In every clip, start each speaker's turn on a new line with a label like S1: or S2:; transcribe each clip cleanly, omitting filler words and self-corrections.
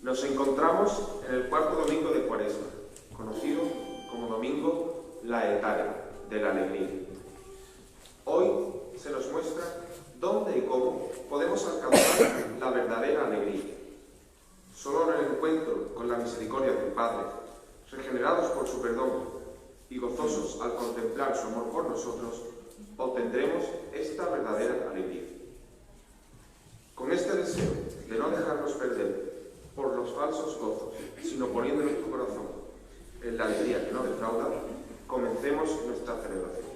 S1: Nos encontramos en el cuarto domingo de Cuaresma, conocido como Domingo Laetare, de la alegría. Hoy se nos muestra dónde y cómo podemos alcanzar la verdadera alegría. Solo en el encuentro con la misericordia del Padre, regenerados por su perdón y gozosos al contemplar su amor por nosotros, obtendremos esta verdadera alegría. Con este deseo de no dejarnos perder por los falsos gozos, sino poniendo nuestro corazón en la alegría que no defrauda, comencemos nuestra celebración.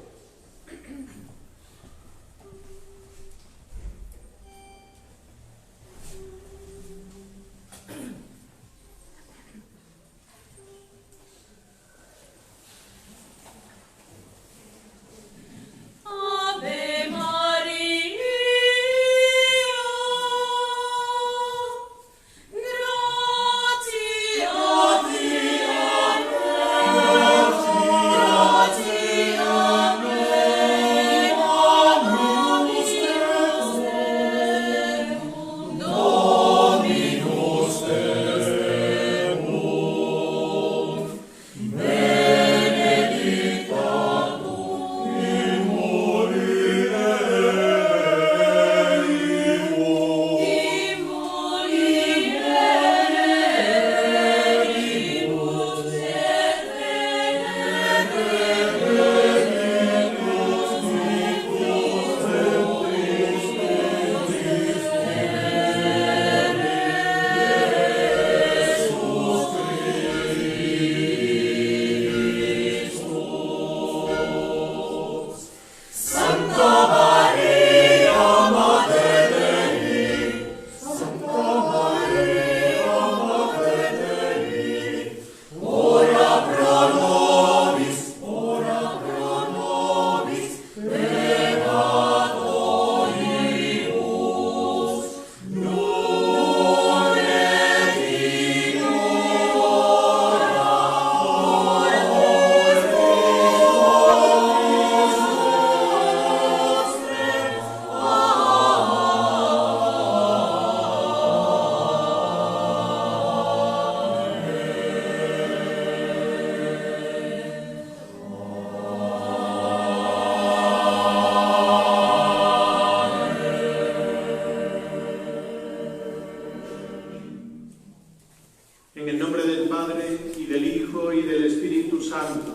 S2: En el nombre del Padre, y del Hijo, y del Espíritu Santo.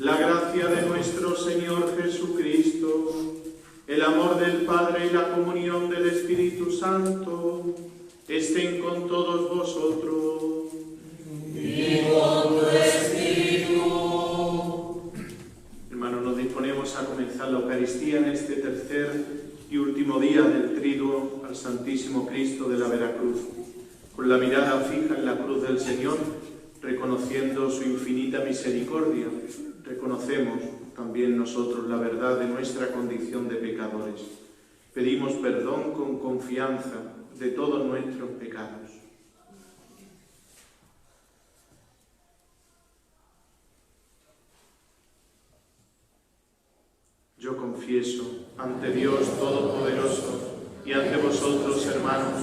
S2: La gracia de nuestro Señor Jesucristo, el amor del Padre y la comunión del Espíritu Santo estén con todos vosotros.
S3: Y con tu Espíritu.
S2: Hermanos, nos disponemos a comenzar la Eucaristía en este tercer y último día del Triduo al Santísimo Cristo de la Veracruz. Con la mirada fija en la cruz del Señor, reconociendo su infinita misericordia, reconocemos también nosotros la verdad de nuestra condición de pecadores. Pedimos perdón con confianza de todos nuestros pecados. Yo confieso ante Dios Todopoderoso y ante vosotros, hermanos,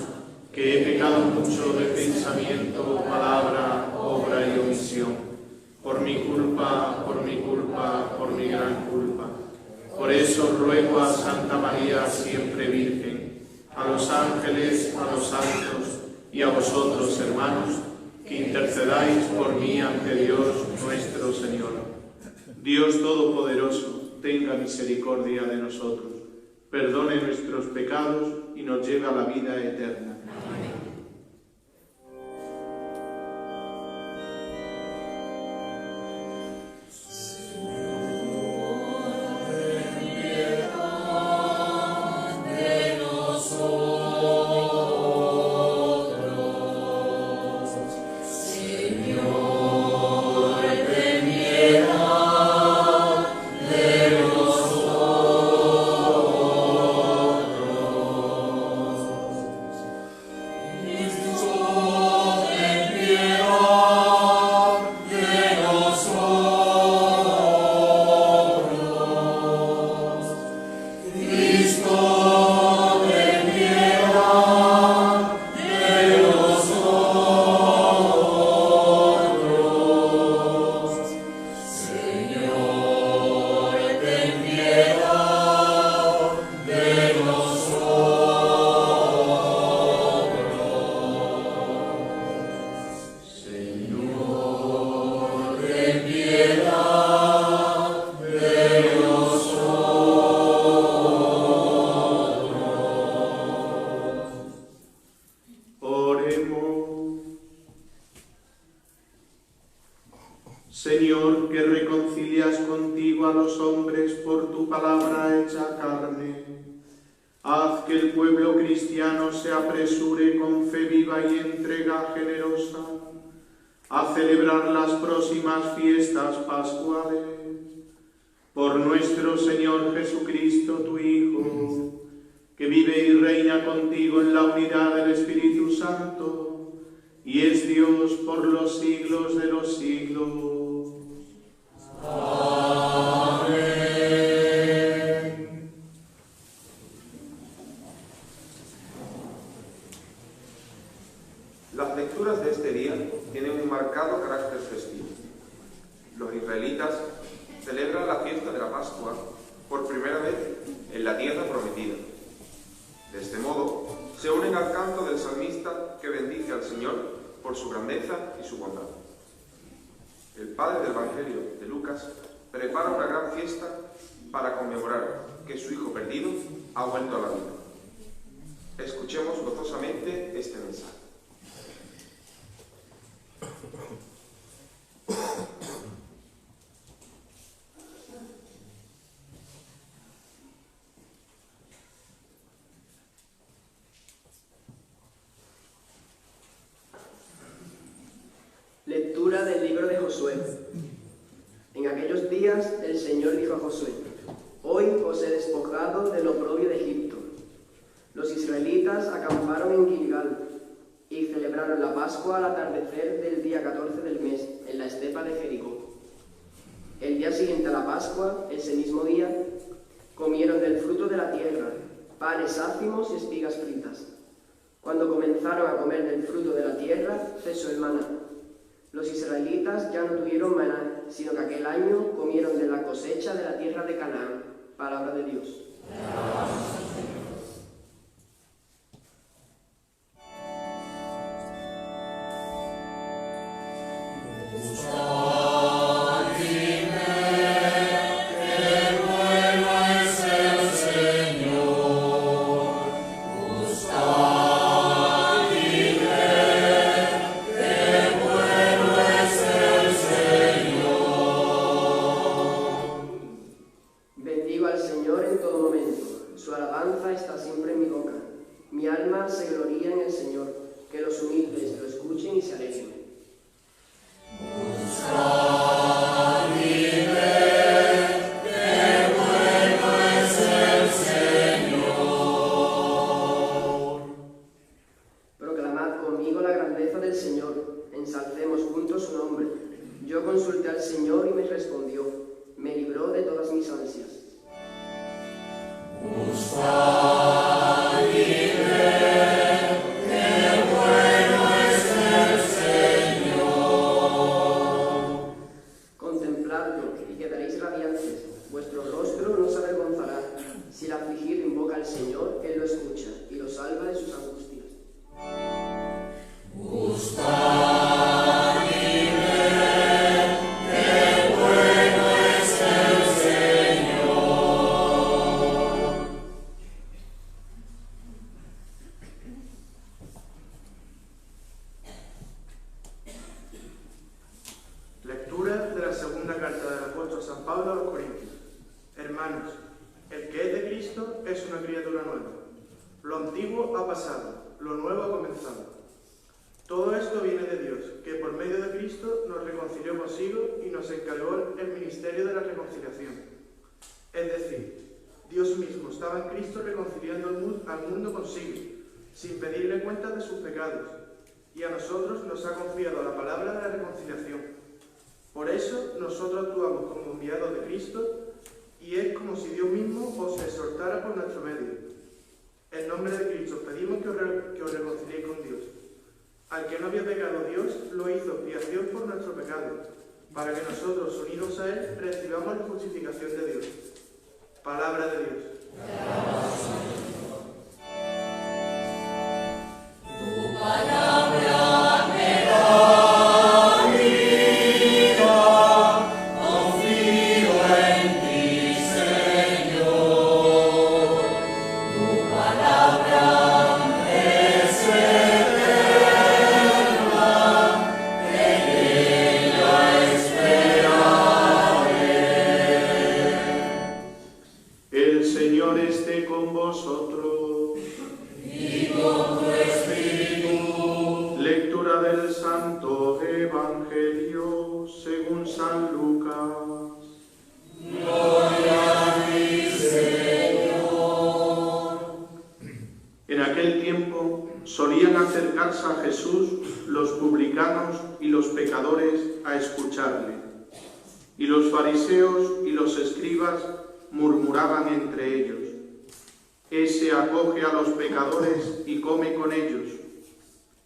S2: que he pecado mucho de pensamiento, palabra, obra y omisión, por mi culpa, por mi gran culpa. Por eso ruego a Santa María, siempre Virgen, a los ángeles, a los santos y a vosotros, hermanos, que intercedáis por mí ante Dios nuestro Señor. Dios Todopoderoso, tenga misericordia de nosotros, perdone nuestros pecados y nos lleve a la vida eterna. reconcilias contigo a los hombres por tu palabra hecha carne. Haz que el pueblo cristiano se apresure con fe viva y entrega generosa a celebrar las próximas fiestas pascuales. Por nuestro Señor Jesucristo, tu Hijo, que vive y reina contigo en la unidad del Espíritu Santo, y es Dios por los siglos de los siglos. Amén.
S1: Las lecturas de este día tienen un marcado carácter festivo. Los israelitas celebran la fiesta de la Pascua por primera vez en la tierra prometida. De este modo, se unen al canto del salmista que bendice al Señor por su grandeza y su bondad. El padre del Evangelio de Lucas prepara una gran fiesta para conmemorar que su hijo perdido ha vuelto a la vida. Escuchemos gozosamente este mensaje.
S4: Lectura del libro de Josué. En aquellos días el Señor dijo a Josué: Hoy os he despojado del oprobio de Egipto. Los israelitas acamparon en Gilgal y celebraron la Pascua al atardecer del día 14 del mes, en la estepa de Jericó. El día siguiente a la Pascua, ese mismo día, comieron del fruto de la tierra, panes ácimos y espigas fritas. Cuando comenzaron a comer del fruto de la tierra, cesó el maná. Los israelitas ya no tuvieron maná, sino que aquel año comieron de la cosecha de la tierra de Canaán. Palabra de Dios. Bendigo al Señor en todo momento, su alabanza está siempre en mi boca. Mi alma se gloría en el Señor, que los humildes lo escuchen y se alegren. Proclamad conmigo la grandeza del Señor, ensalcemos juntos su nombre. Yo consulté al Señor y me respondió, me libró de todas mis ansias. Contempladlo y quedaréis radiantes, vuestro rostro no se avergonzará. Si el afligido invoca al Señor, Él lo escucha y lo salva de sus angustias.
S2: Lectura de la segunda carta del apóstol San Pablo a los Corintios. Hermanos, el que es de Cristo es una criatura nueva. Lo antiguo ha pasado, lo nuevo ha comenzado. Todo esto viene de Dios, que por medio de Cristo nos reconcilió consigo y nos encargó el ministerio de la reconciliación. Es decir, Dios mismo estaba en Cristo reconciliando al mundo consigo, sin pedirle cuentas de sus pecados, y a nosotros nos ha confiado la palabra de la reconciliación. Por eso nosotros actuamos como enviados de Cristo, y es como si Dios mismo os exhortara por nuestro medio. En nombre de Cristo os pedimos que os reconciliéis con Dios. Al que no había pecado Dios, lo hizo expiación por nuestro pecado, para que nosotros, unidos a Él, recibamos la justificación de Dios. Palabra de Dios.
S3: Tu palabra.
S2: Amén. Señor esté con vosotros.
S3: Y con tu espíritu.
S2: Lectura del Santo Evangelio según San Lucas.
S3: Gloria a ti, Señor.
S2: En aquel tiempo solían acercarse a Jesús los publicanos y los pecadores a escucharle, y los fariseos y los escribas murmuraban entre ellos: Ese acoge a los pecadores y come con ellos.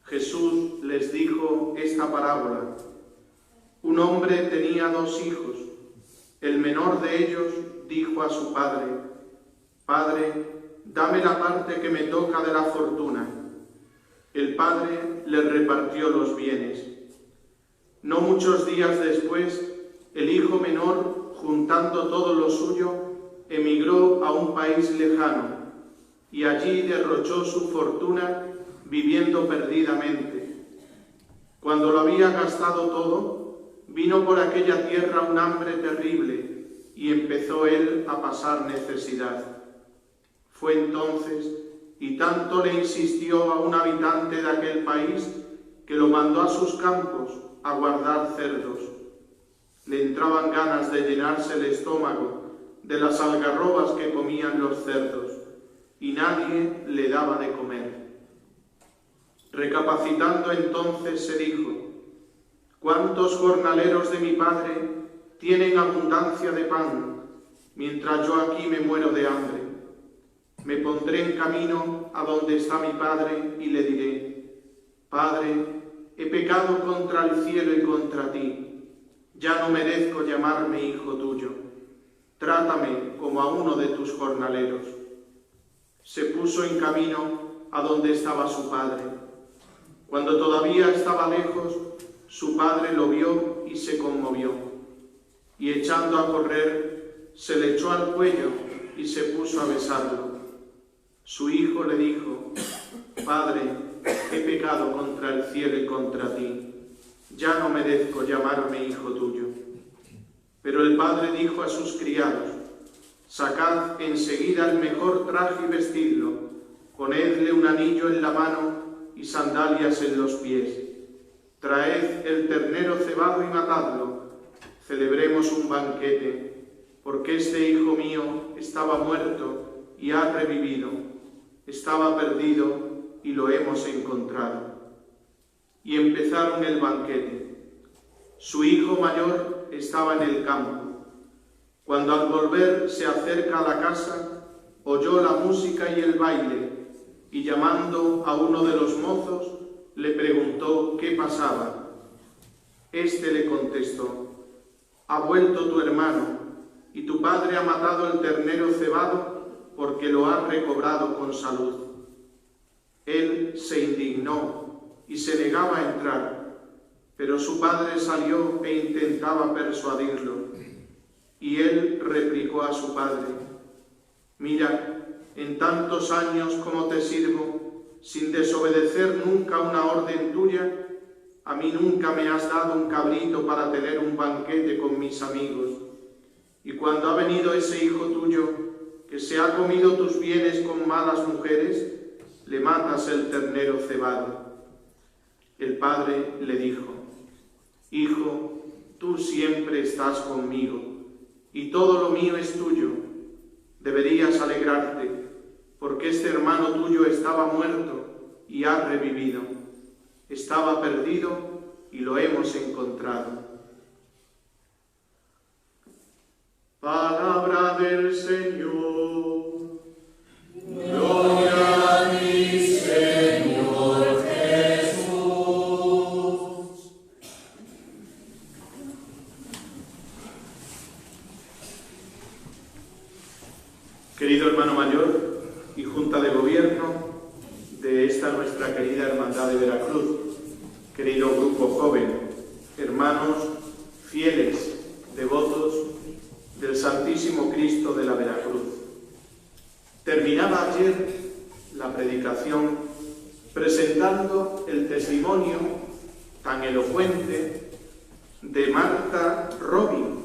S2: Jesús les dijo esta parábola: Un hombre tenía 2 hijos. El menor de ellos dijo a su padre: Padre, dame la parte que me toca de la fortuna. El padre le repartió los bienes. No muchos días después, el hijo menor, juntando todo lo suyo, emigró a un país lejano y allí derrochó su fortuna viviendo perdidamente. Cuando lo había gastado todo, vino por aquella tierra un hambre terrible y empezó él a pasar necesidad. Fue entonces, y tanto le insistió a un habitante de aquel país, que lo mandó a sus campos a guardar cerdos. Le entraban ganas de llenarse el estómago de las algarrobas que comían los cerdos, y nadie le daba de comer. Recapacitando entonces se dijo: ¿Cuántos jornaleros de mi padre tienen abundancia de pan, mientras yo aquí me muero de hambre? Me pondré en camino a donde está mi padre y le diré: Padre, he pecado contra el cielo y contra ti. Ya no merezco llamarme hijo tuyo. Trátame como a uno de tus jornaleros. Se puso en camino a donde estaba su padre. Cuando todavía estaba lejos, su padre lo vio y se conmovió. Y echando a correr, se le echó al cuello y se puso a besarlo. Su hijo le dijo: Padre, he pecado contra el cielo y contra ti. Ya no merezco llamarme hijo tuyo. Pero el padre dijo a sus criados: Sacad enseguida el mejor traje y vestidlo, ponedle un anillo en la mano y sandalias en los pies. Traed el ternero cebado y matadlo. Celebremos un banquete, porque este hijo mío estaba muerto y ha revivido. Estaba perdido y lo hemos encontrado. Y empezaron el banquete. Su hijo mayor estaba en el campo. Cuando al volver se acerca a la casa, oyó la música y el baile, y llamando a uno de los mozos, le preguntó qué pasaba. Este le contestó: Ha vuelto tu hermano, y tu padre ha matado el ternero cebado porque lo ha recobrado con salud. Él se indignó y se negaba a entrar, pero su padre salió e intentaba persuadirlo. Y él replicó a su padre: Mira, en tantos años como te sirvo, sin desobedecer nunca una orden tuya, a mí nunca me has dado un cabrito para tener un banquete con mis amigos. Y cuando ha venido ese hijo tuyo, que se ha comido tus bienes con malas mujeres, le matas el ternero cebado. El padre le dijo: Hijo, tú siempre estás conmigo, y todo lo mío es tuyo. Deberías alegrarte, porque este hermano tuyo estaba muerto y ha revivido. Estaba perdido y lo hemos encontrado. Palabra del Señor.
S3: Gloria a ti, Señor Jesús.
S2: Querido hermano mayor y Junta de Gobierno de esta nuestra querida Hermandad de Veracruz, querido grupo joven, hermanos fieles, devotos del Santísimo Cristo de la Veracruz. Terminaba ayer la predicación presentando el testimonio tan elocuente de Marta Robin,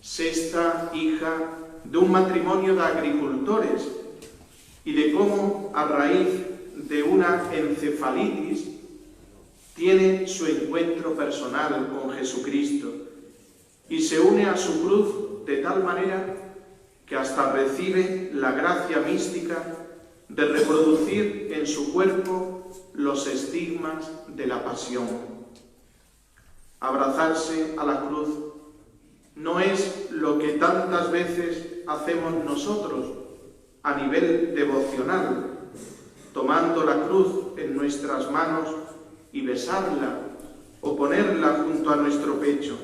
S2: sexta hija de un matrimonio de agricultores, y de cómo, a raíz de una encefalitis, tiene su encuentro personal con Jesucristo y se une a su cruz de tal manera que hasta recibe la gracia mística de reproducir en su cuerpo los estigmas de la pasión. Abrazarse a la cruz no es lo que tantas veces hacemos nosotros a nivel devocional, tomando la cruz en nuestras manos y besarla o ponerla junto a nuestro pecho,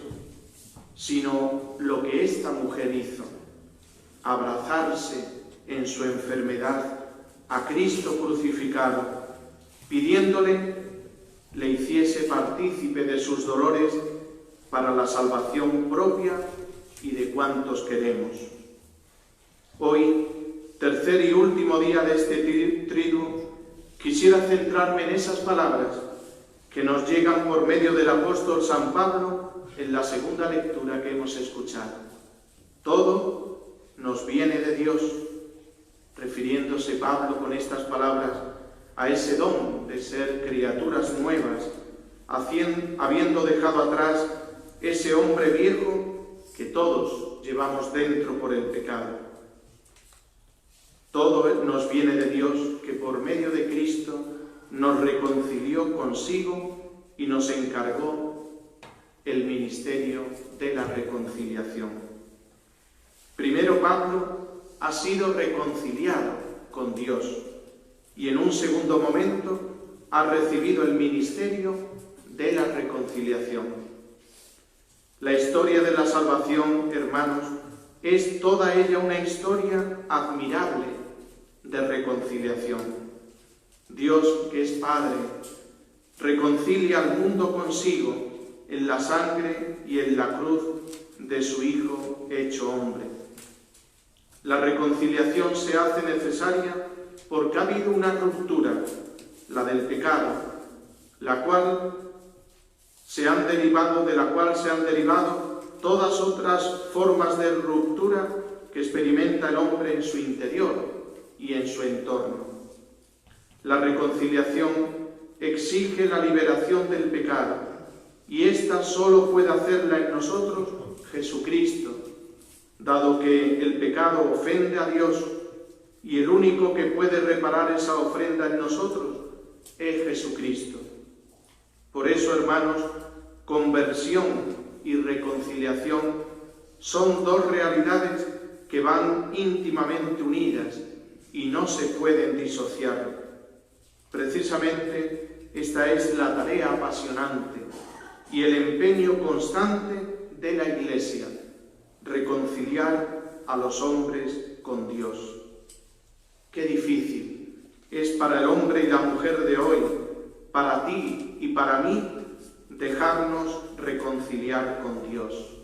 S2: sino lo que esta mujer hizo, abrazarse en su enfermedad a Cristo crucificado, pidiéndole le hiciese partícipe de sus dolores para la salvación propia y de cuantos queremos. Hoy, tercer y último día de este triduo, quisiera centrarme en esas palabras que nos llegan por medio del apóstol San Pablo en la segunda lectura que hemos escuchado. Todo nos viene de Dios, refiriéndose Pablo con estas palabras a ese don de ser criaturas nuevas, habiendo dejado atrás ese hombre viejo que todos llevamos dentro por el pecado. Todo nos viene de Dios, que por medio de Cristo nos reconcilió consigo y nos encargó el ministerio de la reconciliación. Primero, Pablo ha sido reconciliado con Dios y en un segundo momento ha recibido el ministerio de la reconciliación. La historia de la salvación, hermanos, es toda ella una historia admirable de reconciliación. Dios, que es Padre, reconcilia al mundo consigo en la sangre y en la cruz de su Hijo hecho hombre. La reconciliación se hace necesaria porque ha habido una ruptura, la del pecado, de la cual se han derivado todas otras formas de ruptura que experimenta el hombre en su interior y en su entorno. La reconciliación exige la liberación del pecado, y ésta solo puede hacerla en nosotros Jesucristo, dado que el pecado ofende a Dios y el único que puede reparar esa ofrenda en nosotros es Jesucristo. Por eso, hermanos, conversión y reconciliación son dos realidades que van íntimamente unidas y no se pueden disociar. Precisamente esta es la tarea apasionante y el empeño constante de la Iglesia, reconciliar a los hombres con Dios. Qué difícil es para el hombre y la mujer de hoy, para ti y para mí, dejarnos reconciliar con Dios.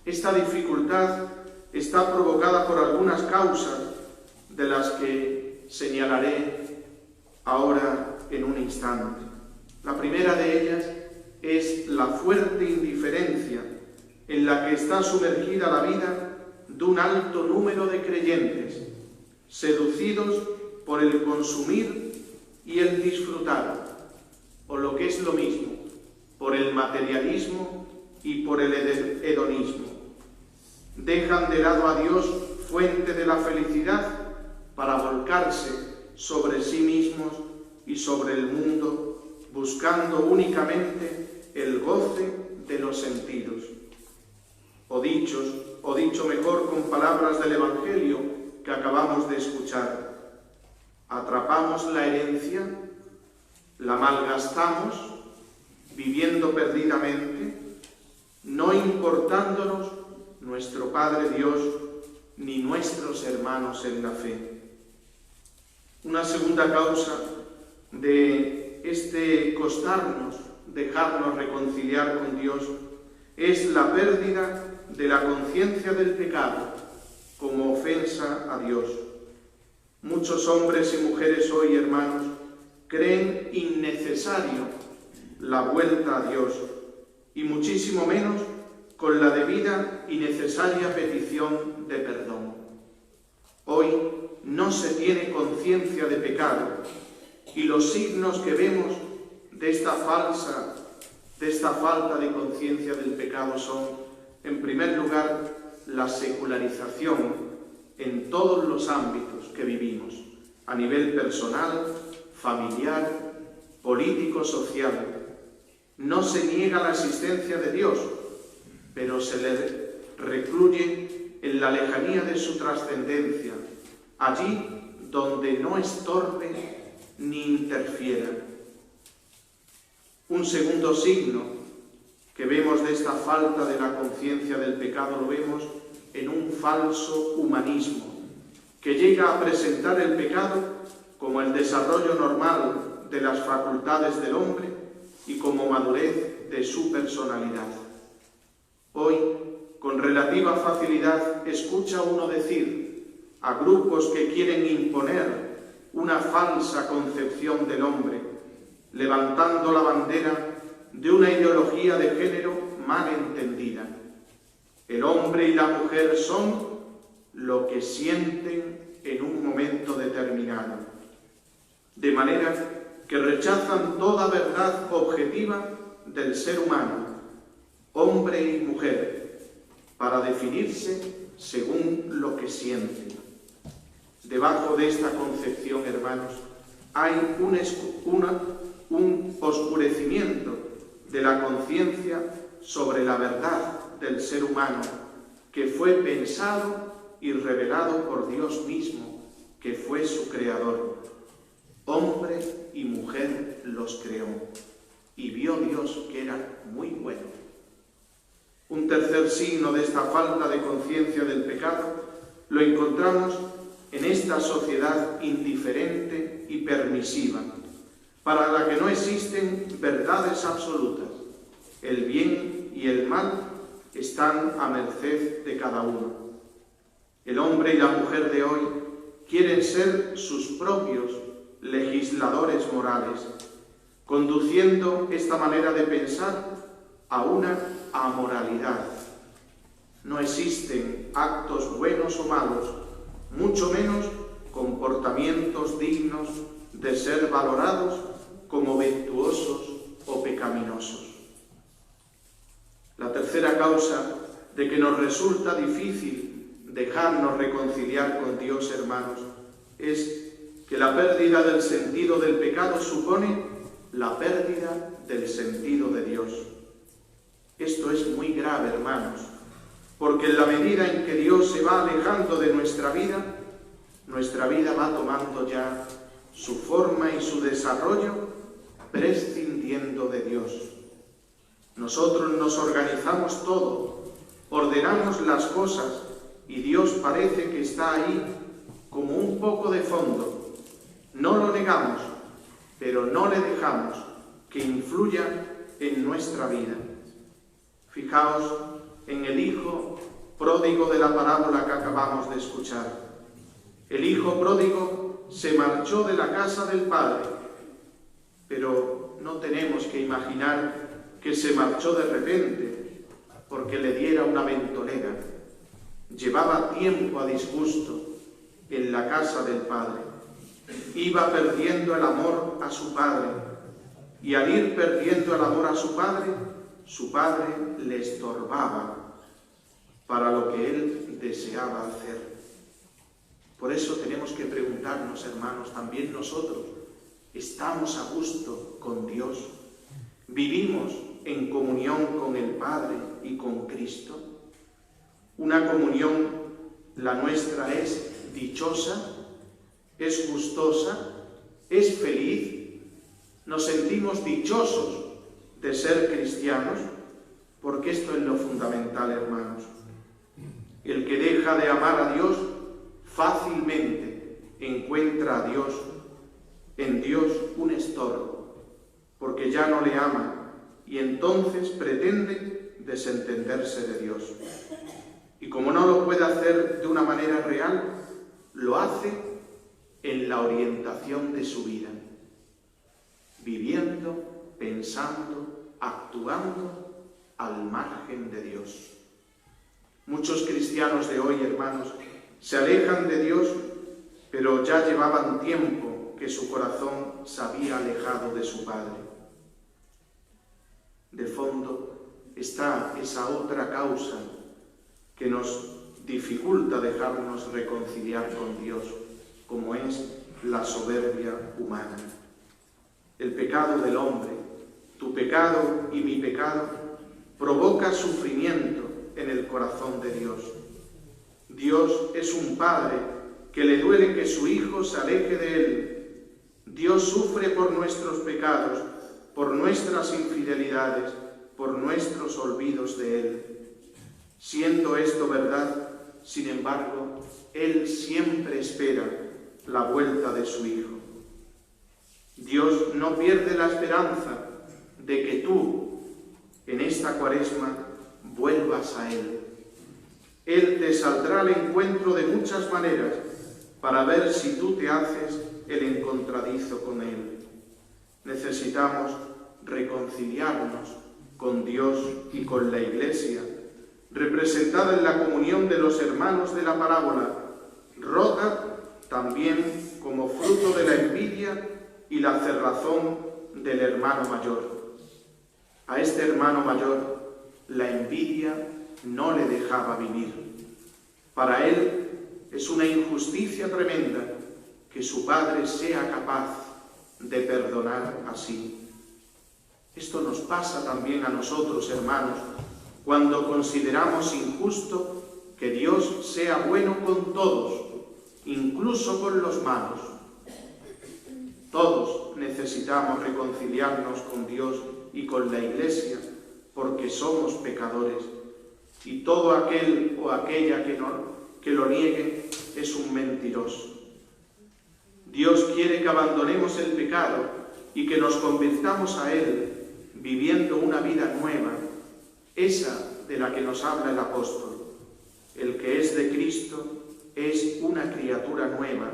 S2: Esta dificultad está provocada por algunas causas de las que señalaré ahora en un instante. La primera de ellas es la fuerte indiferencia en la que está sumergida la vida de un alto número de creyentes, seducidos por el consumir y el disfrutar, o lo que es lo mismo, por el materialismo y por el hedonismo. Dejan de lado a Dios, fuente de la felicidad, para volcarse sobre sí mismos y sobre el mundo, buscando únicamente el goce de los sentidos. O dicho mejor con palabras del Evangelio que acabamos de escuchar, atrapamos la herencia, la malgastamos, viviendo perdidamente, no importándonos nuestro Padre Dios ni nuestros hermanos en la fe. Una segunda causa de este costarnos, dejarnos reconciliar con Dios, es la pérdida de la conciencia del pecado como ofensa a Dios. Muchos hombres y mujeres hoy, hermanos, creen innecesario la vuelta a Dios y muchísimo menos con la debida y necesaria petición de perdón. Hoy no se tiene conciencia de pecado y los signos que vemos de esta falta de conciencia del pecado son, en primer lugar, la secularización en todos los ámbitos que vivimos, a nivel personal, familiar, político, social. No se niega la existencia de Dios, pero se le recluye en la lejanía de su trascendencia, allí donde no estorbe ni interfiera. Un segundo signo que vemos de esta falta de la conciencia del pecado lo vemos en un falso humanismo que llega a presentar el pecado como el desarrollo normal de las facultades del hombre y como madurez de su personalidad. Hoy, con relativa facilidad, escucha uno decir a grupos que quieren imponer una falsa concepción del hombre, levantando la bandera de una ideología de género mal entendida. El hombre y la mujer son lo que sienten en un momento determinado, de manera que rechazan toda verdad objetiva del ser humano, hombre y mujer, para definirse según lo que sienten. Debajo de esta concepción, hermanos, hay un oscurecimiento de la conciencia sobre la verdad del ser humano, que fue pensado y revelado por Dios mismo, que fue su creador. Hombre y mujer los creó, y vio Dios que era muy bueno. Un tercer signo de esta falta de conciencia del pecado lo encontramos en esta sociedad indiferente y permisiva, para la que no existen verdades absolutas. El bien y el mal están a merced de cada uno. El hombre y la mujer de hoy quieren ser sus propios legisladores morales, conduciendo esta manera de pensar a una amoralidad. No existen actos buenos o malos, mucho menos comportamientos dignos de ser valorados como virtuosos o pecaminosos. La tercera causa de que nos resulta difícil dejarnos reconciliar con Dios, hermanos, es que la pérdida del sentido del pecado supone la pérdida del sentido de Dios. Esto es muy grave, hermanos, porque en la medida en que Dios se va alejando de nuestra vida va tomando ya su forma y su desarrollo prescindiendo de Dios. Nosotros nos organizamos todo, ordenamos las cosas y Dios parece que está ahí como un poco de fondo. No lo negamos, pero no le dejamos que influya en nuestra vida. Fijaos en el hijo pródigo de la parábola que acabamos de escuchar. El hijo pródigo se marchó de la casa del padre, pero no tenemos que imaginar que se marchó de repente porque le diera una ventolera. Llevaba tiempo a disgusto en la casa del padre. Iba perdiendo el amor a su padre, y al ir perdiendo el amor a su padre le estorbaba para lo que él deseaba hacer. Por eso tenemos que preguntarnos, hermanos, también nosotros, ¿estamos a gusto con Dios? ¿Vivimos en comunión con el Padre y con Cristo? Una comunión, la nuestra, es dichosa, es gustosa, es feliz. Nos sentimos dichosos de ser cristianos, porque esto es lo fundamental, hermanos. El que deja de amar a Dios fácilmente encuentra a Dios, en Dios, un estorbo, porque ya no le ama y entonces pretende desentenderse de Dios. Y como no lo puede hacer de una manera real, lo hace en la orientación de su vida, viviendo, pensando, actuando al margen de Dios. Muchos cristianos de hoy, hermanos, se alejan de Dios, pero ya llevaban tiempo que su corazón se había alejado de su Padre. De fondo está esa otra causa que nos dificulta dejarnos reconciliar con Dios, como es la soberbia humana. El pecado del hombre, tu pecado y mi pecado, provoca sufrimiento en el corazón de Dios. Dios es un Padre que le duele que su Hijo se aleje de Él. Dios sufre por nuestros pecados, por nuestras infidelidades, por nuestros olvidos de Él. Siendo esto verdad, sin embargo, Él siempre espera la vuelta de su Hijo. Dios no pierde la esperanza de que tú, en esta Cuaresma, vuelvas a Él. Él te saldrá al encuentro de muchas maneras para ver si tú te haces el encontradizo con Él. Necesitamos reconciliarnos con Dios y con la Iglesia, representada en la comunión de los hermanos de la parábola, rota también como fruto de la envidia y la cerrazón del hermano mayor. A este hermano mayor la envidia no le dejaba vivir. Para él es una injusticia tremenda que su padre sea capaz de perdonar así. Esto nos pasa también a nosotros, hermanos, cuando consideramos injusto que Dios sea bueno con todos, incluso con los malos. Todos necesitamos reconciliarnos con Dios y con la Iglesia, porque somos pecadores, y todo aquel o aquella que lo niegue es un mentiroso. Dios quiere que abandonemos el pecado y que nos convirtamos a Él, viviendo una vida nueva, esa de la que nos habla el apóstol. El que es de Cristo es una criatura nueva.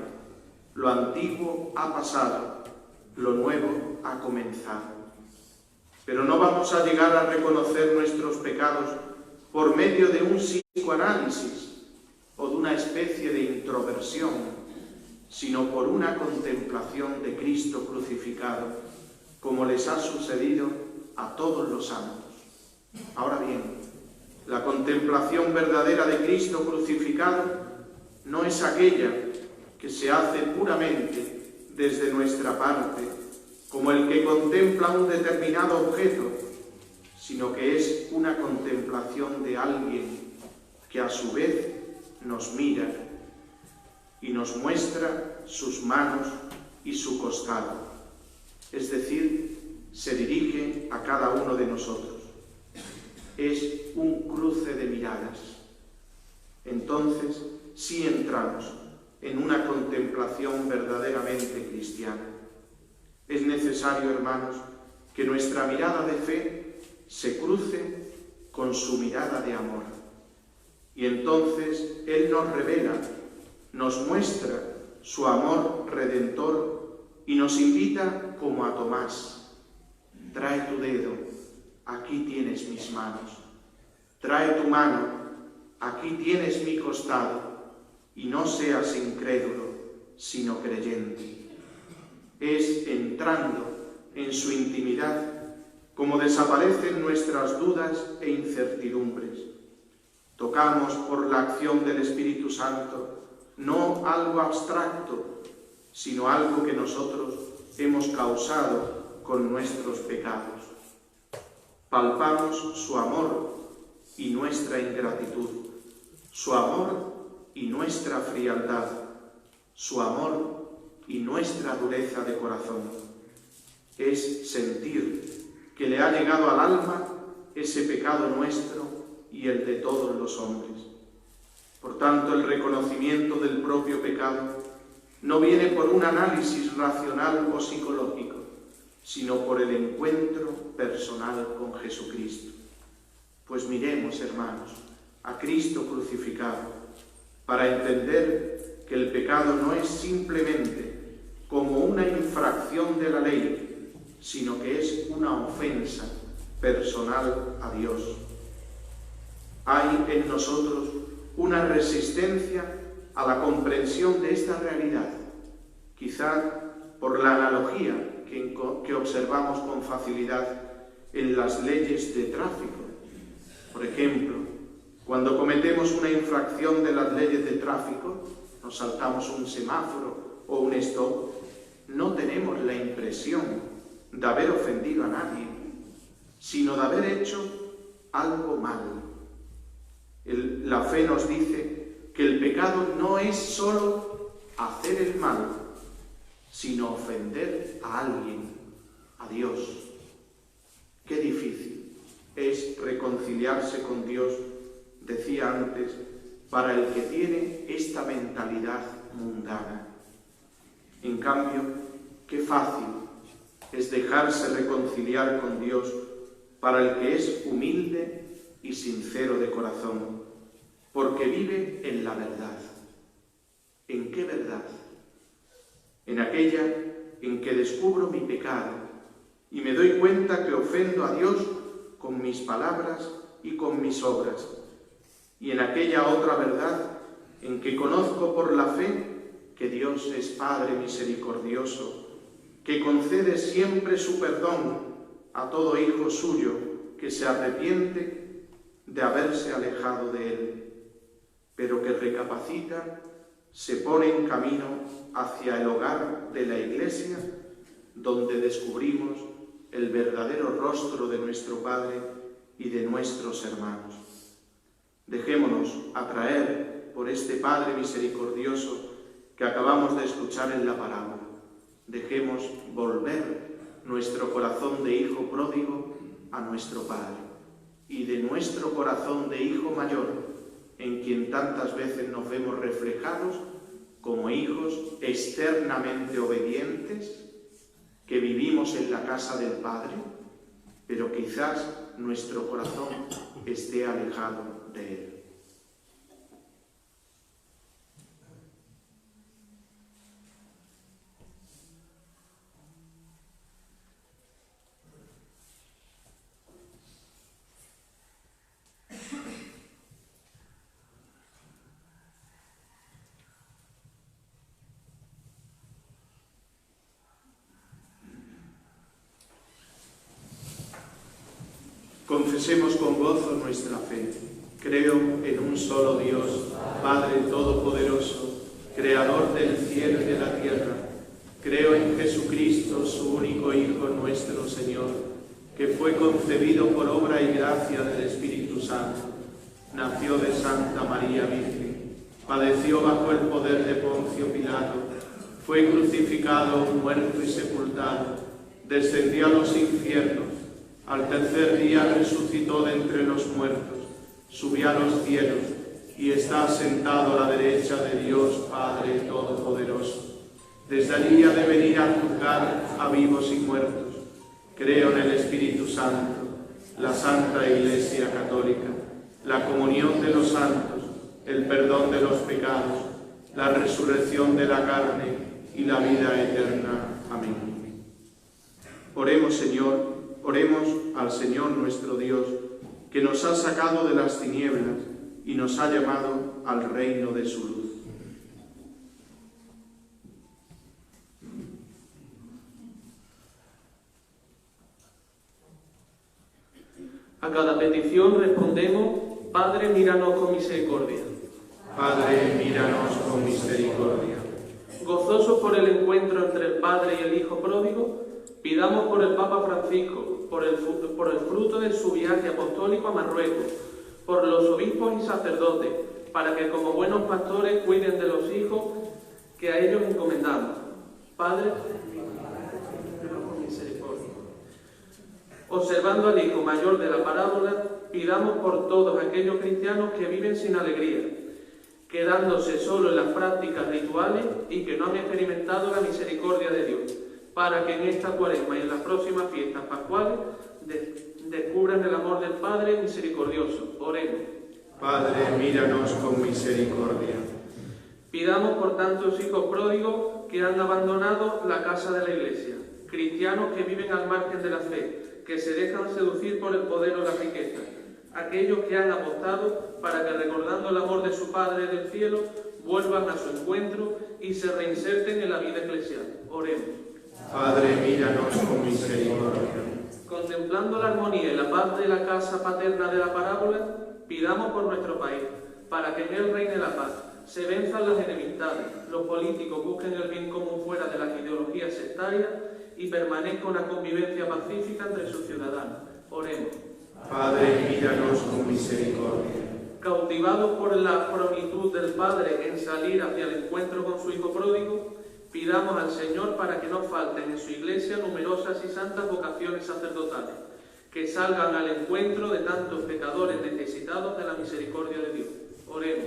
S2: Lo antiguo ha pasado, lo nuevo ha comenzado. Pero no vamos a llegar a reconocer nuestros pecados por medio de un psicoanálisis o de una especie de introversión, sino por una contemplación de Cristo crucificado, como les ha sucedido a todos los santos. Ahora bien, la contemplación verdadera de Cristo crucificado no es aquella que se hace puramente desde nuestra parte, como el que contempla un determinado objeto, sino que es una contemplación de alguien que a su vez nos mira y nos muestra sus manos y su costado, es decir, se dirige a cada uno de nosotros. Es un cruce de miradas. Entonces sí entramos en una contemplación verdaderamente cristiana. Es necesario, hermanos, que nuestra mirada de fe se cruce con su mirada de amor. Y entonces Él nos revela, nos muestra su amor redentor y nos invita como a Tomás: trae tu dedo, aquí tienes mis manos; trae tu mano, aquí tienes mi costado, y no seas incrédulo, sino creyente. Es entrando en su intimidad como desaparecen nuestras dudas e incertidumbres. Tocamos por la acción del Espíritu Santo no algo abstracto, sino algo que nosotros hemos causado con nuestros pecados. Palpamos su amor y nuestra ingratitud, su amor y nuestra frialdad, su amor y nuestra dureza de corazón. Es sentir que le ha llegado al alma ese pecado nuestro y el de todos los hombres. Por tanto, el reconocimiento del propio pecado no viene por un análisis racional o psicológico, sino por el encuentro personal con Jesucristo. Pues miremos, hermanos, a Cristo crucificado, para entender que el pecado no es simplemente como una infracción de la ley, sino que es una ofensa personal a Dios. Hay en nosotros una resistencia a la comprensión de esta realidad, quizá por la analogía que observamos con facilidad en las leyes de tráfico. Por ejemplo, cuando cometemos una infracción de las leyes de tráfico, nos saltamos un semáforo o un stop, no tenemos la impresión de haber ofendido a nadie, sino de haber hecho algo mal. La fe nos dice que el pecado no es solo hacer el mal, sino ofender a alguien, a Dios. Qué difícil es reconciliarse con Dios, decía antes, para el que tiene esta mentalidad mundana. En cambio, qué fácil es dejarse reconciliar con Dios para el que es humilde y sincero de corazón, porque vive en la verdad. ¿En qué verdad? En aquella en que descubro mi pecado y me doy cuenta que ofendo a Dios con mis palabras y con mis obras, y en aquella otra verdad en que conozco por la fe que Dios es Padre misericordioso, que concede siempre su perdón a todo hijo suyo que se arrepiente de haberse alejado de Él, pero que recapacita, se pone en camino hacia el hogar de la Iglesia, donde descubrimos el verdadero rostro de nuestro Padre y de nuestros hermanos. Dejémonos atraer por este Padre misericordioso que acabamos de escuchar en la parábola. Dejemos volver nuestro corazón de hijo pródigo a nuestro Padre, y de nuestro corazón de hijo mayor, en quien tantas veces nos vemos reflejados como hijos externamente obedientes, que vivimos en la casa del Padre, pero quizás nuestro corazón esté alejado de Él. Confesemos con gozo nuestra fe. Creo en un solo Dios, Padre Todopoderoso, Creador del cielo y de la tierra. Creo en Jesucristo, su único Hijo, nuestro Señor, que fue concebido por obra y gracia del Espíritu Santo. Nació de Santa María Virgen, padeció bajo el poder de Poncio Pilato, fue crucificado, muerto y sepultado, descendió a los infiernos. Al tercer día resucitó de entre los muertos, subió a los cielos y está sentado a la derecha de Dios Padre Todopoderoso. Desde allí ha de venir a juzgar a vivos y muertos. Creo en el Espíritu Santo, la Santa Iglesia Católica, la comunión de los santos, el perdón de los pecados, la resurrección de la carne y la vida eterna. Amén. Oremos, Señor. Oremos al Señor nuestro Dios, que nos ha sacado de las tinieblas y nos ha llamado al reino de su luz.
S5: A cada petición respondemos: Padre, míranos con misericordia.
S2: Padre, míranos con misericordia.
S5: Gozosos por el encuentro entre el Padre y el Hijo pródigo, pidamos por el Papa Francisco, por el fruto de su viaje apostólico a Marruecos, por los obispos y sacerdotes, para que como buenos pastores cuiden de los hijos que a ellos encomendamos. Padre, míranos con misericordia. Observando al hijo mayor de la parábola, pidamos por todos aquellos cristianos que viven sin alegría, quedándose solo en las prácticas rituales y que no han experimentado la misericordia de Dios, para que en esta Cuaresma y en las próximas fiestas pascuales descubran el amor del Padre misericordioso. Oremos.
S2: Padre, míranos con misericordia.
S5: Pidamos por tantos hijos pródigos que han abandonado la casa de la Iglesia, cristianos que viven al margen de la fe, que se dejan seducir por el poder o la riqueza, aquellos que han apostado para que, recordando el amor de su Padre del cielo, vuelvan a su encuentro y se reinserten en la vida eclesial. Oremos.
S2: Padre, míranos con misericordia.
S5: Contemplando la armonía y la paz de la casa paterna de la parábola, pidamos por nuestro país, para que en él reine la paz, se venzan las enemistades, los políticos busquen el bien común fuera de las ideologías sectarias y permanezca una convivencia pacífica entre sus ciudadanos. Oremos.
S2: Padre, míranos con misericordia.
S5: Cautivados por la pronitud del Padre en salir hacia el encuentro con su Hijo pródigo, pidamos al Señor para que no falten en su Iglesia numerosas y santas vocaciones sacerdotales, que salgan al encuentro de tantos pecadores necesitados de la misericordia de Dios. Oremos.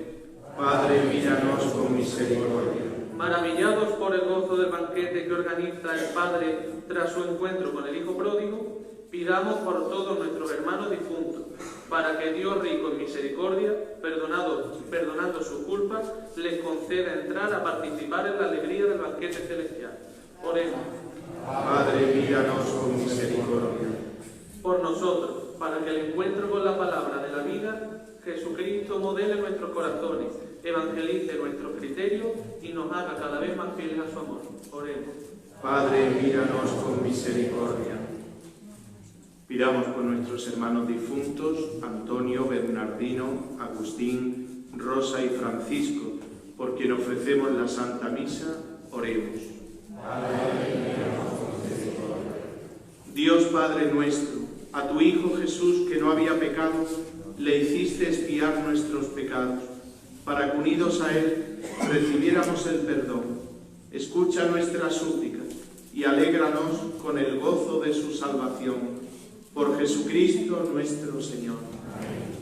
S2: Padre, míranos con misericordia.
S5: Maravillados por el gozo del banquete que organiza el Padre tras su encuentro con el Hijo pródigo, pidamos por todos nuestros hermanos difuntos, para que Dios, rico en misericordia, perdonando sus culpas, les conceda entrar a participar en la alegría del banquete celestial. Oremos.
S2: Padre, míranos con misericordia.
S5: Por nosotros, para que el encuentro con la palabra de la vida, Jesucristo modele nuestros corazones, evangelice nuestros criterios y nos haga cada vez más fieles a su amor. Oremos.
S2: Padre, míranos con misericordia. Pidamos por nuestros hermanos difuntos, Antonio, Bernardino, Agustín, Rosa y Francisco, por quien ofrecemos la Santa Misa. Oremos. Dios Padre nuestro, a tu Hijo Jesús, que no había pecado, le hiciste expiar nuestros pecados, para que unidos a Él recibiéramos el perdón. Escucha nuestra súplica y alégranos con el gozo de su salvación. Por Jesucristo nuestro Señor. Amén.
S3: Amen.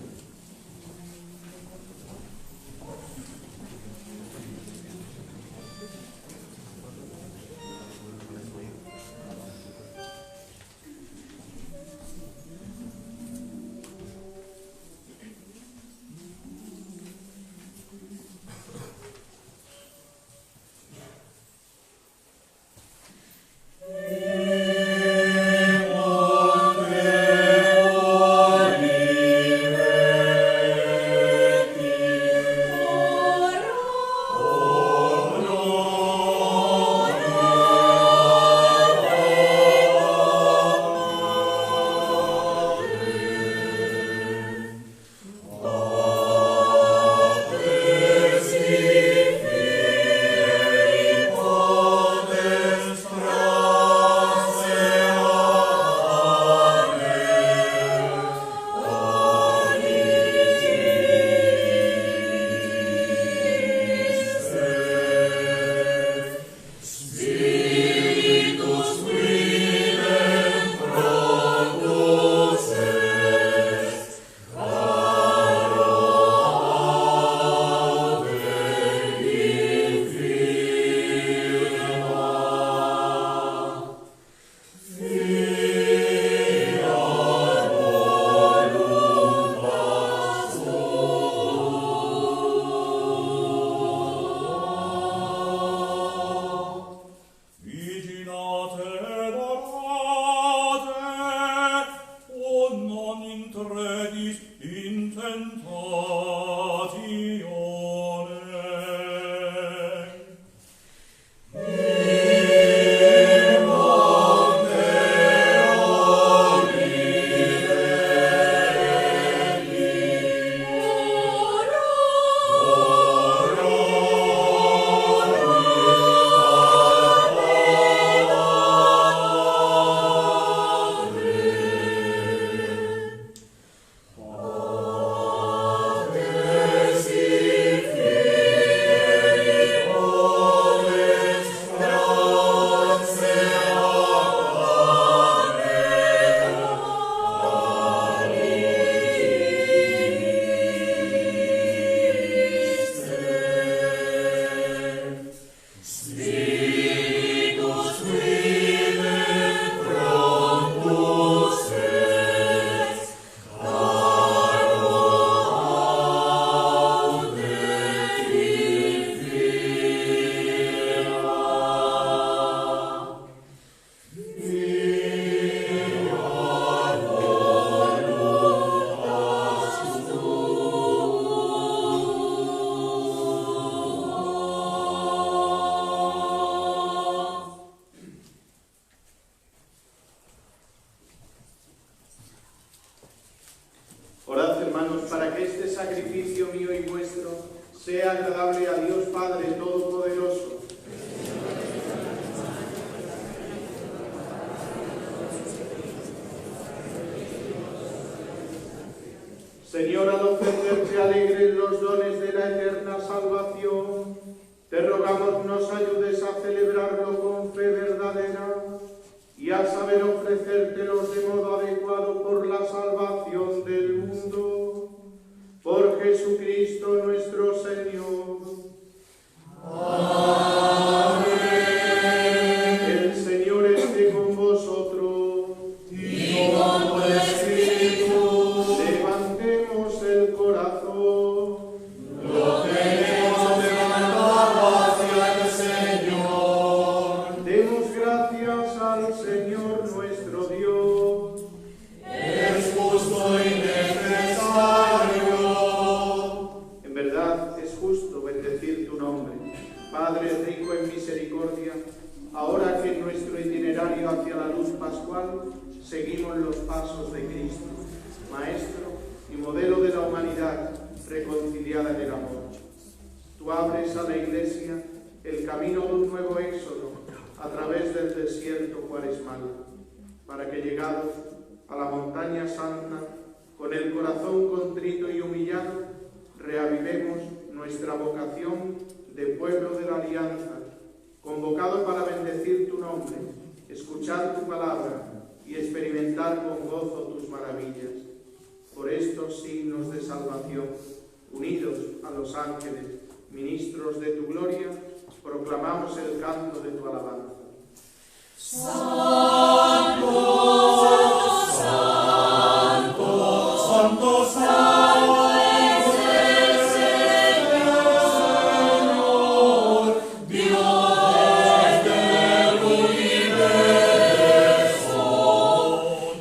S2: sea agradable a Dios Padre Todopoderoso. Señor, al ofrecerte alegres los dones de la eterna salvación, te rogamos nos ayudes a celebrarlo con fe verdadera y a saber ofrecértelos de modo adecuado por la salvación del mundo. Por Jesucristo nuestro Señor.
S3: Amén.
S2: El Señor esté con vosotros.
S3: Y con tu espíritu.
S2: Levantemos el corazón.
S3: Lo tenemos levantado hacia el Señor.
S2: Demos gracias al Señor nuestro Dios.
S3: Es justo y necesario.
S2: En verdad es justo bendecir tu nombre, Padre rico en misericordia, ahora que en nuestro itinerario hacia la luz pascual seguimos los pasos de Cristo, Maestro y modelo de la humanidad reconciliada en el amor. Tú abres a la Iglesia el camino de un nuevo éxodo a través del desierto cuaresmal, para que llegados a la montaña santa, con el corazón contrito y humillado, reavivemos nuestra vocación de pueblo de la alianza, convocado para bendecir tu nombre, escuchar tu palabra y experimentar con gozo tus maravillas. Por estos signos de salvación, unidos a los ángeles, ministros de tu gloria, proclamamos el canto de tu alabanza.
S3: Santo, santo, santo, santo es el Señor, Dios del universo.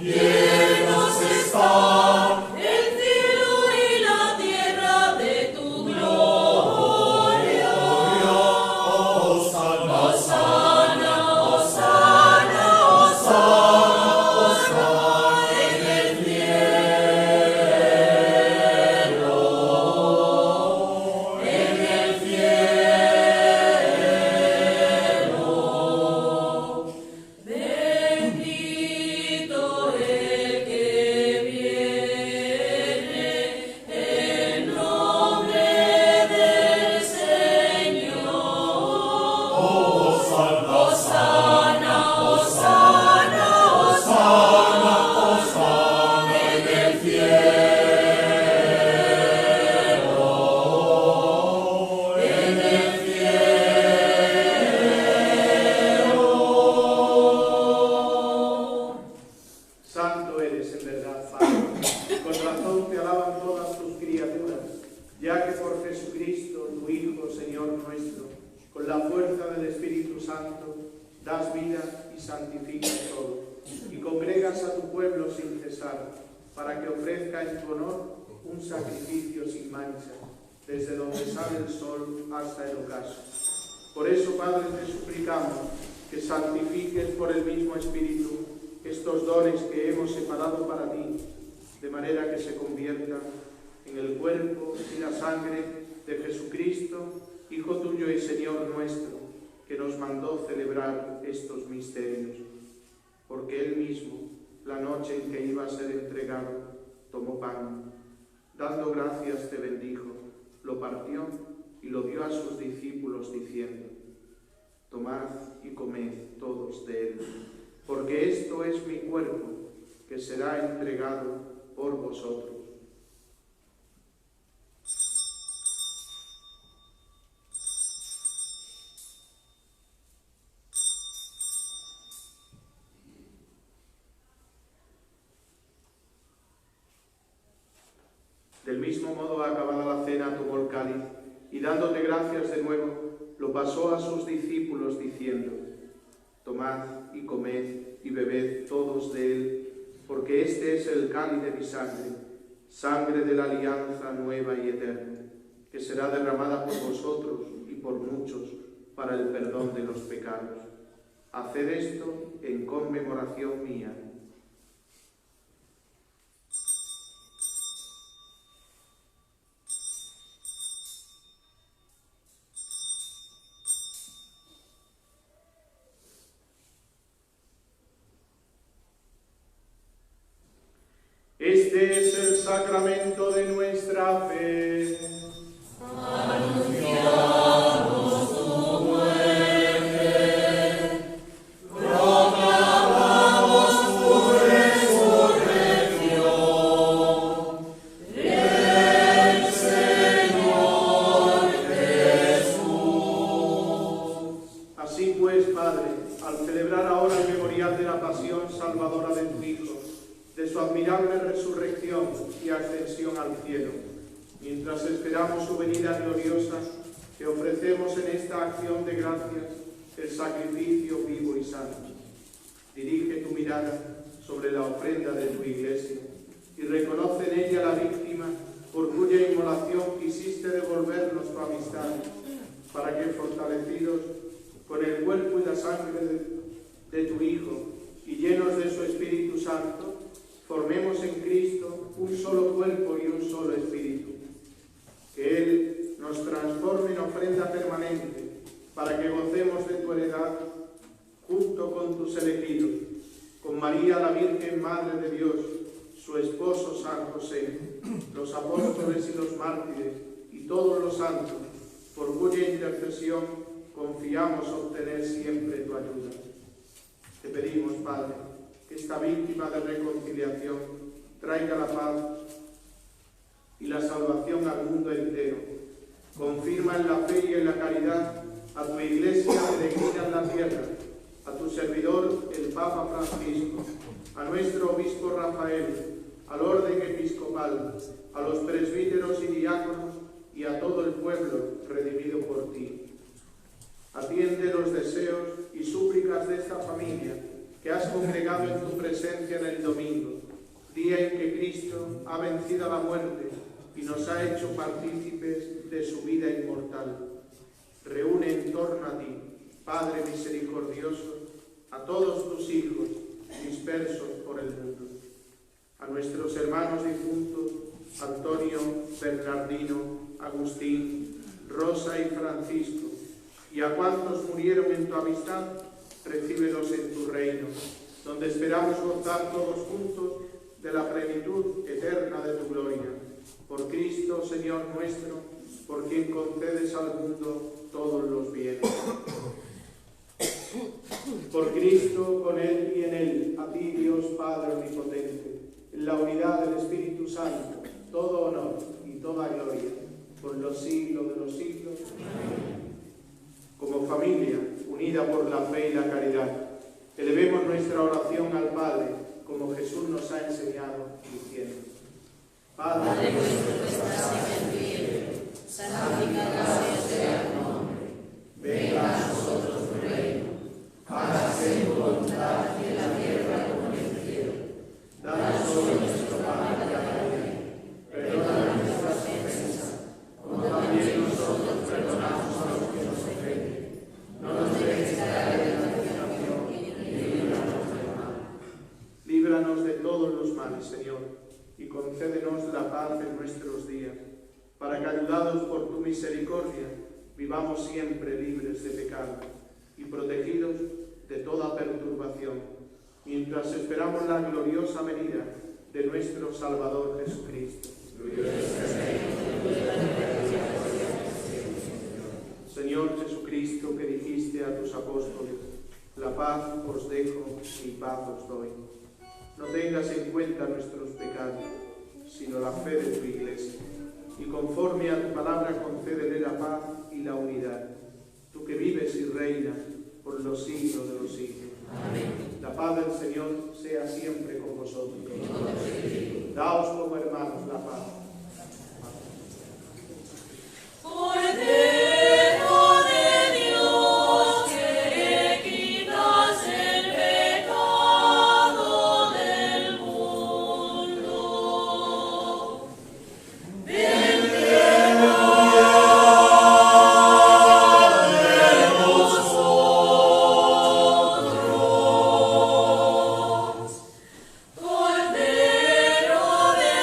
S3: Llenos están el cielo y la tierra de tu gloria. Hosanna, Hosanna, Hosanna, Hosanna en el cielo, en el cielo. Bendito el que viene en nombre del Señor. Hosanna, Hosanna, Hosanna, Hosanna, Hosanna en el cielo, en el cielo.
S2: Santo eres en verdad, Padre. Con razón te alaban todas tus criaturas, ya que por Jesucristo, tu Hijo, Señor nuestro, con la fuerza del Espíritu Santo, das vida y santificas todo, y congregas a tu pueblo sin cesar, para que ofrezca en tu honor un sacrificio sin mancha, desde donde sale el sol hasta el ocaso. Por eso, Padre, te suplicamos que santifiques por el mismo Espíritu estos dones que hemos separado para ti, de manera que se conviertan en el cuerpo y la sangre de Jesucristo, Hijo tuyo y Señor nuestro, que nos mandó celebrar estos misterios. Porque Él mismo, la noche en que iba a ser entregado, tomó pan, dando gracias te bendijo, lo partió y lo dio a sus discípulos diciendo: tomad y comed todos de él, porque esto es mi cuerpo, que será entregado por vosotros. Del mismo modo, acabada la cena, tomó el cáliz y dándote gracias de nuevo, lo pasó a sus discípulos diciendo: tomad y comed y bebed todos de él, porque este es el cáliz de mi sangre, sangre de la alianza nueva y eterna, que será derramada por vosotros y por muchos para el perdón de los pecados. Haced esto en conmemoración mía. es el sacramento de nuestra fe.
S3: Anunciamos tu muerte, proclamamos tu resurrección. El Señor Jesús.
S2: Así pues, Padre, al celebrar ahora el memorial de la pasión salvadora de tu Hijo, de su admirable resurrección y ascensión al cielo, mientras esperamos su venida gloriosa, te ofrecemos en esta acción de gracias el sacrificio vivo y santo. Dirige tu mirada sobre la ofrenda de tu Iglesia y reconoce en ella la víctima por cuya inmolación quisiste devolvernos tu amistad, para que, fortalecidos con el cuerpo y la sangre de tu Hijo y llenos de su Espíritu Santo, formemos en Cristo un solo cuerpo y un solo espíritu. Que Él nos transforme en ofrenda permanente, para que gocemos de tu heredad junto con tus elegidos, con María la Virgen Madre de Dios, su esposo San José, los apóstoles y los mártires y todos los santos, por cuya intercesión confiamos obtener siempre tu ayuda. Te pedimos, Padre, que esta víctima de reconciliación traiga la paz y la salvación al mundo entero. Confirma en la fe y en la caridad a tu Iglesia peregrina en la tierra, a tu servidor, el Papa Francisco, a nuestro obispo Rafael, al orden episcopal, a los presbíteros y diáconos y a todo el pueblo redimido por ti. Atiende los deseos y súplicas de esta familia que has congregado en tu presencia en el domingo, día en que Cristo ha vencido la muerte y nos ha hecho partícipes de su vida inmortal. Reúne en torno a ti, Padre misericordioso, a todos tus hijos dispersos por el mundo. A nuestros hermanos difuntos, Antonio, Bernardino, Agustín, Rosa y Francisco, y a cuantos murieron en tu amistad, recíbelos en tu reino, donde esperamos gozar todos juntos de la plenitud eterna de tu gloria. Por Cristo, Señor nuestro, por quien concedes al mundo todos los bienes. Por Cristo, con Él y en Él, a ti, Dios Padre Omnipotente, en la unidad del Espíritu Santo, todo honor y toda gloria, por los siglos de los siglos. Amén. Como familia, unida por la fe y la caridad, elevemos nuestra oración al Padre, como Jesús nos ha enseñado, diciendo: Padre
S3: nuestro que estás en el cielo, santificado sea tu nombre. Venga a nosotros tu reino. Hágase tu voluntad en la tierra como en el cielo. Danos hoy nuestro pan de cada día. Perdona nuestras ofensas, como también nosotros perdonamos a los que nos ofenden. No nos dejes caer en la tentación y líbranos del mal.
S2: Líbranos de todos los males, Señor, y concédenos la paz en nuestros días, para que, ayudados por tu misericordia, vivamos siempre libres de pecado y protegidos de toda perturbación, mientras esperamos la gloriosa venida de nuestro Salvador Jesucristo. Señor Jesucristo, que dijiste a tus apóstoles: la paz os dejo, mi paz os doy. No tengas en cuenta nuestros pecados, sino la fe de tu Iglesia, y conforme a tu palabra concédele la paz y la unidad, tú que vives y reinas por los siglos de los siglos. Amén. La paz del Señor sea siempre con vosotros. Daos como hermanos la paz.
S3: Cordero de Dios, que quitas el pecado del mundo. Ven de nosotros. Cordero de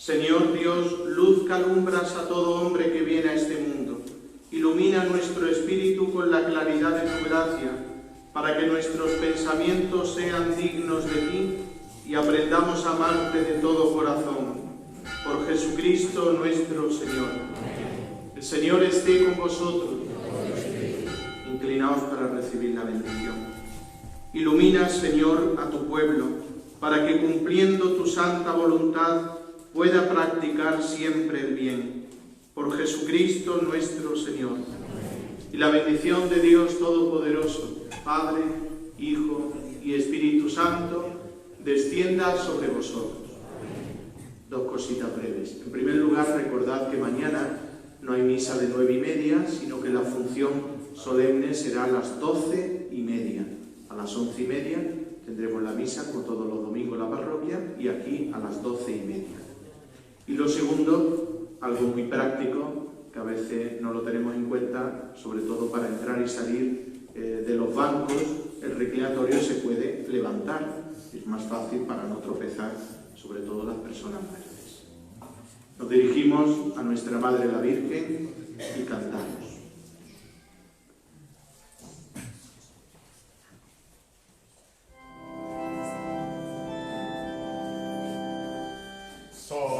S2: Señor Dios, luz que alumbras a todo hombre que viene a este mundo, ilumina nuestro espíritu con la claridad de tu gracia, para que nuestros pensamientos sean dignos de ti y aprendamos a amarte de todo corazón. Por Jesucristo nuestro Señor. El Señor esté con vosotros. Inclinaos para recibir la bendición. Ilumina, Señor, a tu pueblo, para que cumpliendo tu santa voluntad pueda practicar siempre el bien. Por Jesucristo nuestro Señor. Y la bendición de Dios Todopoderoso, Padre, Hijo y Espíritu Santo, descienda sobre vosotros. Dos cositas breves. En primer lugar, recordad que mañana no hay misa de 9:30, sino que la función solemne será a las 12:30. A las 11:30 tendremos la misa, como todos los domingos en la parroquia, y aquí a las 12:30. Y lo segundo, algo muy práctico, que a veces no lo tenemos en cuenta, sobre todo para entrar y salir de los bancos, el reclinatorio se puede levantar. Es más fácil para no tropezar, sobre todo las personas mayores. Nos dirigimos a nuestra Madre la Virgen y cantamos.
S6: Sol